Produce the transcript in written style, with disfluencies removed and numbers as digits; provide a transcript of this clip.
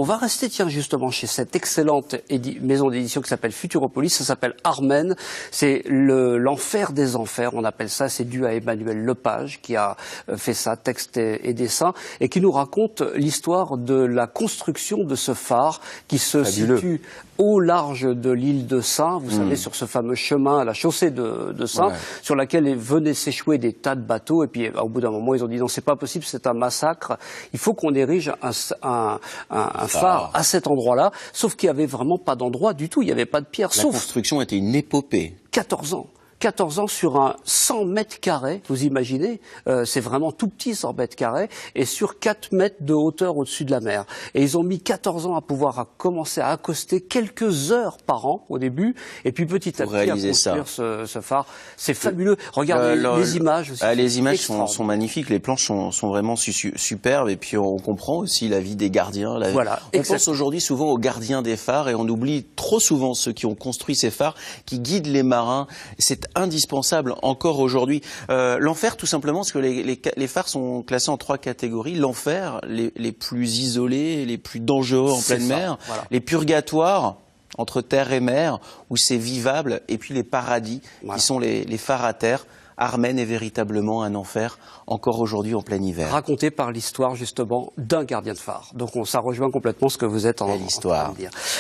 On va rester, tiens, justement, chez cette excellente maison d'édition qui s'appelle Futuropolis. Ça s'appelle Armen. C'est l'enfer des enfers, on appelle ça. C'est dû à Emmanuel Lepage qui a fait ça, texte et dessin, et qui nous raconte l'histoire de la construction de ce phare qui se situe au large de l'île de Sein, vous savez, sur ce fameux chemin, la chaussée de Sein, sur laquelle venaient s'échouer des tas de bateaux. Et puis, au bout d'un moment, ils ont dit non, c'est pas possible, c'est un massacre. Il faut qu'on érige un phare à cet endroit-là. Sauf qu'il n'y avait vraiment pas d'endroit du tout. Il n'y avait pas de pierre. La construction était une épopée. 14 ans. 14 ans sur un 100 mètres carrés, vous imaginez, c'est vraiment tout petit 100 mètres carrés, et sur 4 mètres de hauteur au-dessus de la mer. Et ils ont mis 14 ans à pouvoir commencer à accoster quelques heures par an au début, et puis petit à petit à construire ce phare. C'est fabuleux. Regardez les images aussi. Les images sont magnifiques, les planches sont vraiment superbes, et puis on comprend aussi la vie des gardiens. On pense aujourd'hui souvent aux gardiens des phares, et on oublie trop souvent ceux qui ont construit ces phares, qui guident les marins. C'est indispensable encore aujourd'hui. L'enfer, tout simplement, parce que les phares sont classés en 3 catégories. L'enfer, les plus isolés, les plus dangereux en pleine mer. Voilà. Les purgatoires, entre terre et mer, où c'est vivable. Et puis les paradis, qui sont les phares à terre. Armen est véritablement un enfer, encore aujourd'hui en plein hiver. Raconté par l'histoire, justement, d'un gardien de phare. Donc ça rejoint complètement ce que vous êtes en train de dire.